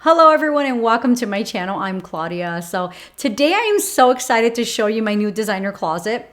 Hello everyone and welcome to my channel. I'm Claudia. So today I am so excited to show you my new designer closet.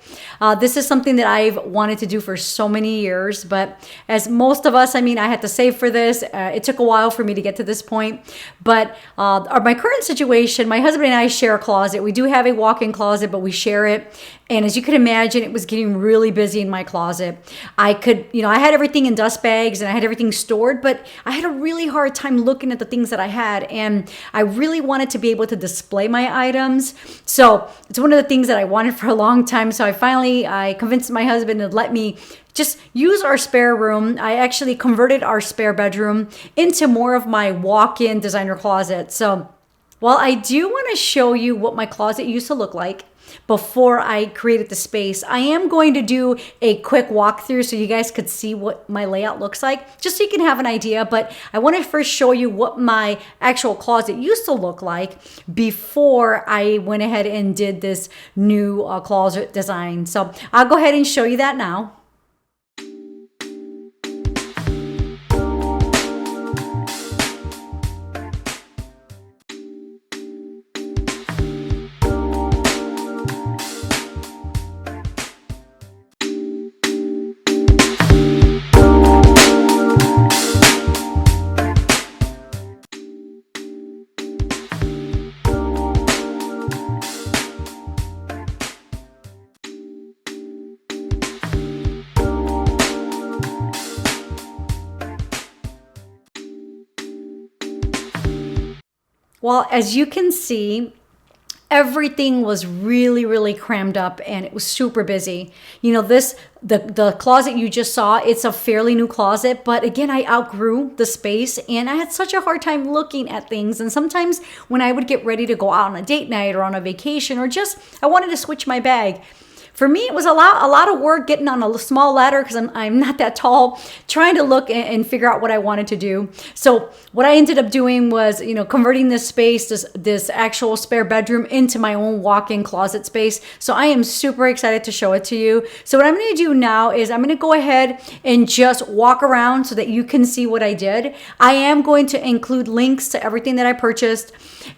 This is something that I've wanted to do for so many years, but as most of us, I had to save for this. It took a while for me to get to this point, but my current situation, my husband and I share a closet. We do have a walk-in closet, but we share it. And as you can imagine, it was getting really busy in my closet. I had everything in dust bags and I had everything stored, but I had a really hard time looking at the things that I had. And I really wanted to be able to display my items. So it's one of the things that I wanted for a long time. So I convinced my husband to let me just use our spare room. I actually converted our spare bedroom into more of my walk-in designer closet. So while I do want to show you what my closet used to look like before I created the space, I am going to do a quick walkthrough so you guys could see what my layout looks like, just so you can have an idea. But I want to first show you what my actual closet used to look like before I went ahead and did this new closet design. So I'll go ahead and show you that now. Well, as you can see, everything was really crammed up and it was super busy. The closet you just saw, it's a fairly new closet, but again, I outgrew the space and I had such a hard time looking at things. And sometimes when I would get ready to go out on a date night or on a vacation, or just I wanted to switch my bag, for me, it was a lot of work getting on a small ladder because I'm not that tall, trying to look and figure out what I wanted to do. So what I ended up doing was, converting this space, this actual spare bedroom, into my own walk-in closet space. So I am super excited to show it to you. So what I'm going to do now is I'm going to go ahead and just walk around so that you can see what I did. I am going to include links to everything that I purchased.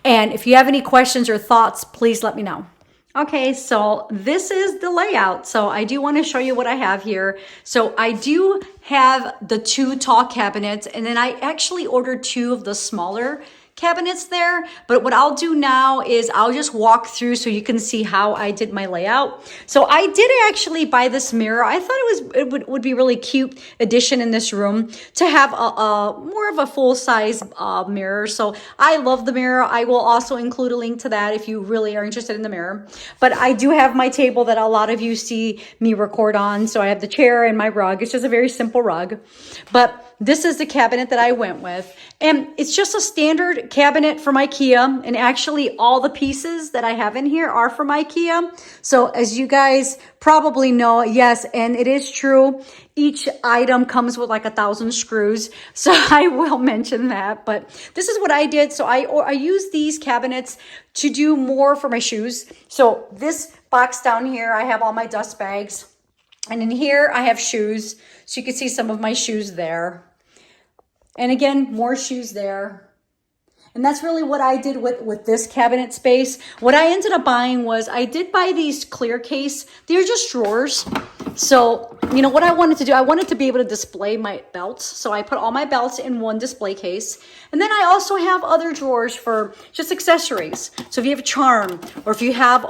And if you have any questions or thoughts, please let me know. Okay, so this is the layout. So I do want to show you what I have here. So I do have the two tall cabinets, and then I actually ordered two of the smaller cabinets there. But what I'll do now is I'll just walk through so you can see how I did my layout. So I did actually buy this mirror. I thought it would be really cute addition in this room to have a more of a full size mirror. So I love the mirror. I will also include a link to that if you really are interested in the mirror. But I do have my table that a lot of you see me record on. So I have the chair and my rug. It's just a very simple rug. But this is the cabinet that I went with. And it's just a standard cabinet from IKEA. And actually all the pieces that I have in here are from IKEA. So as you guys probably know, yes, and it is true, each item comes with like 1,000 screws. So I will mention that, but this is what I did. So I use these cabinets to do more for my shoes. So this box down here, I have all my dust bags. And in here I have shoes. So you can see some of my shoes there. And again, more shoes there. And that's really what I did with this cabinet space. What I ended up buying was I did buy these clear case. They're just drawers. So, what I wanted to do, I wanted to be able to display my belts. So I put all my belts in one display case. And then I also have other drawers for just accessories. So if you have a charm, or if you have,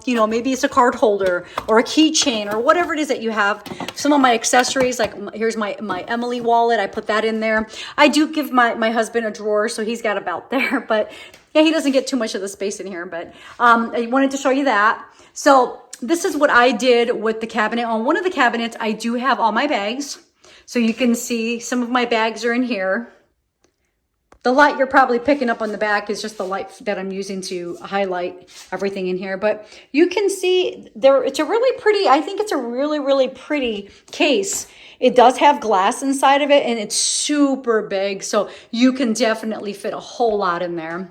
maybe it's a card holder or a keychain or whatever it is that you have. Some of my accessories, like here's my Emily wallet. I put that in there. I do give my husband a drawer, so he's got a belt there. But yeah, he doesn't get too much of the space in here. But I wanted to show you that. So this is what I did with the cabinet. On one of the cabinets, I do have all my bags. So you can see some of my bags are in here. The light you're probably picking up on the back is just the light that I'm using to highlight everything in here. But you can see there, it's a really pretty, I think it's a really pretty case. It does have glass inside of it and it's super big. So you can definitely fit a whole lot in there.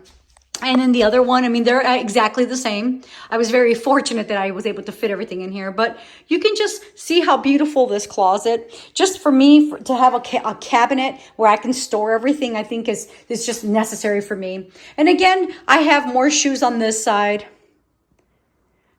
And then the other one, I mean, they're exactly the same. I was very fortunate that I was able to fit everything in here, but you can just see how beautiful this closet, just for me, to have a cabinet where I can store everything, I think is just necessary for me. And again, I have more shoes on this side.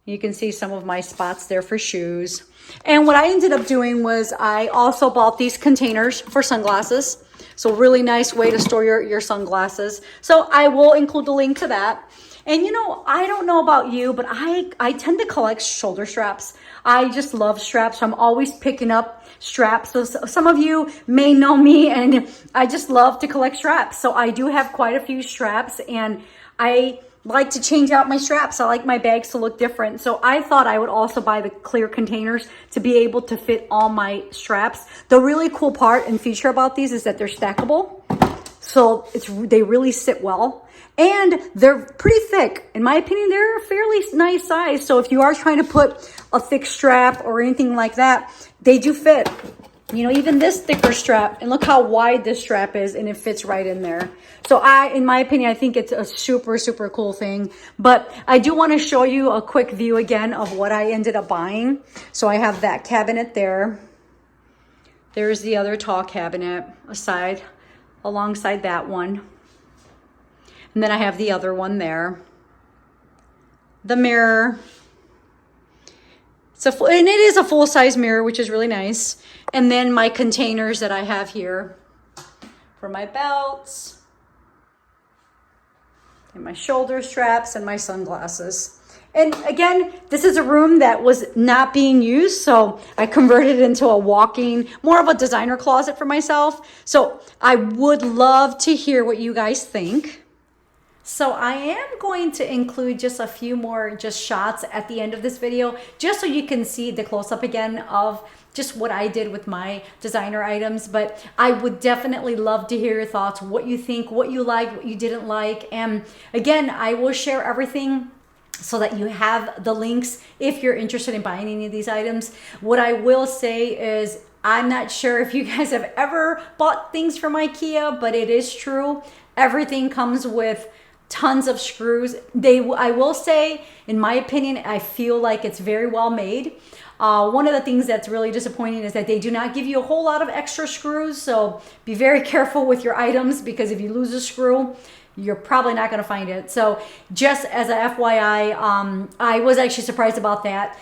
You can see some of my spots there for shoes. And what I ended up doing was I also bought these containers for sunglasses. So really nice way to store your sunglasses. So I will include the link to that. And you know, I don't know about you, but I tend to collect shoulder straps. I just love straps. So I'm always picking up straps. So some of you may know me, and I just love to collect straps. So I do have quite a few straps, and I like to change out my straps. I like my bags to look different. So I thought I would also buy the clear containers to be able to fit all my straps. The really cool part and feature about these is that they're stackable. So they really sit well, and they're pretty thick. In my opinion, they're a fairly nice size. So if you are trying to put a thick strap or anything like that, they do fit. You know, even this thicker strap, and look how wide this strap is, and it fits right in there. So in my opinion, I think it's a super, super cool thing. But I do want to show you a quick view again of what I ended up buying. So I have that cabinet there. There's the other tall cabinet alongside that one. And then I have the other one there. The mirror. And it is a full-size mirror, which is really nice. And then my containers that I have here for my belts and my shoulder straps and my sunglasses. And again, this is a room that was not being used, so I converted it into a walk-in, more of a designer closet for myself. So I would love to hear what you guys think. So I am going to include just a few more shots at the end of this video, just so you can see the close-up again of just what I did with my designer items. But I would definitely love to hear your thoughts, what you think, what you liked, what you didn't like. And again, I will share everything so that you have the links if you're interested in buying any of these items. What I will say is, I'm not sure if you guys have ever bought things from IKEA, but it is true. Everything comes with tons of screws. I will say, in my opinion, I feel like it's very well made. One of the things that's really disappointing is that they do not give you a whole lot of extra screws. So be very careful with your items, because if you lose a screw, you're probably not going to find it. So just as a FYI, I was actually surprised about that.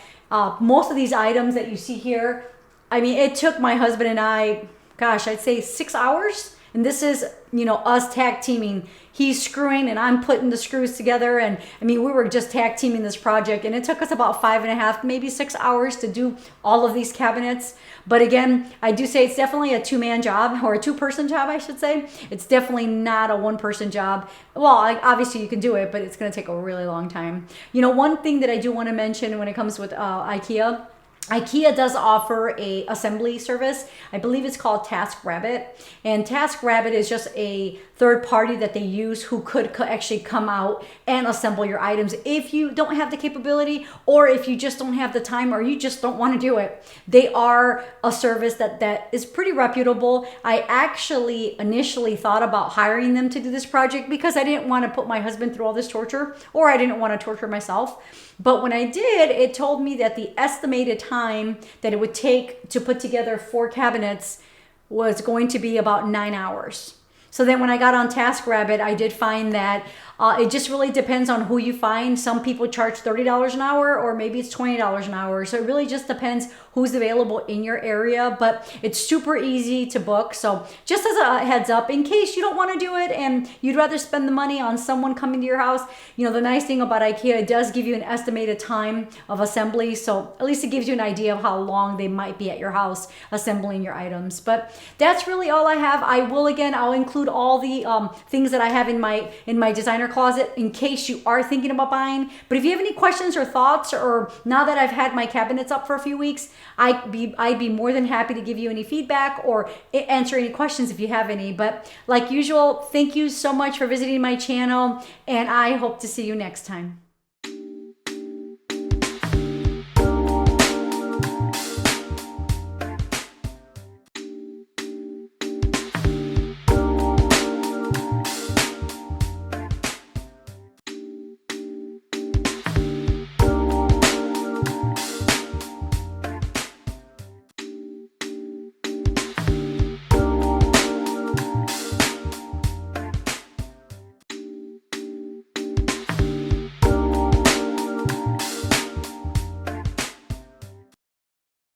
Most of these items that you see here, I mean, it took my husband and I, gosh, I'd say 6 hours. And this is, you know, us tag teaming. He's screwing and I'm putting the screws together. And I mean, we were just tag teaming this project, and it took us about 5.5, maybe 6 hours to do all of these cabinets. But again, I do say it's definitely a two-man job, or a two-person job, I should say. It's definitely not a one-person job. Well, obviously you can do it, but it's going to take a really long time. You know, one thing that I do want to mention when it comes with IKEA does offer a assembly service. I believe it's called TaskRabbit, and TaskRabbit is just a third party that they use who could actually come out and assemble your items if you don't have the capability, or if you just don't have the time, or you just don't want to do it. They are a service that is pretty reputable. I actually initially thought about hiring them to do this project because I didn't want to put my husband through all this torture, or I didn't want to torture myself. But when I did, it told me that the estimated time that it would take to put together 4 cabinets was going to be about 9 hours. So then when I got on TaskRabbit, I did find that it just really depends on who you find. Some people charge $30 an hour, or maybe it's $20 an hour. So it really just depends who's available in your area, but it's super easy to book. So just as a heads up, in case you don't want to do it and you'd rather spend the money on someone coming to your house, you know, the nice thing about IKEA, it does give you an estimated time of assembly. So at least it gives you an idea of how long they might be at your house assembling your items. But that's really all I have. I'll include all the things that I have in my designer closet in case you are thinking about buying. But if you have any questions or thoughts, or now that I've had my cabinets up for a few weeks, I'd be more than happy to give you any feedback or answer any questions if you have any. But like usual, thank you so much for visiting my channel, and I hope to see you next time.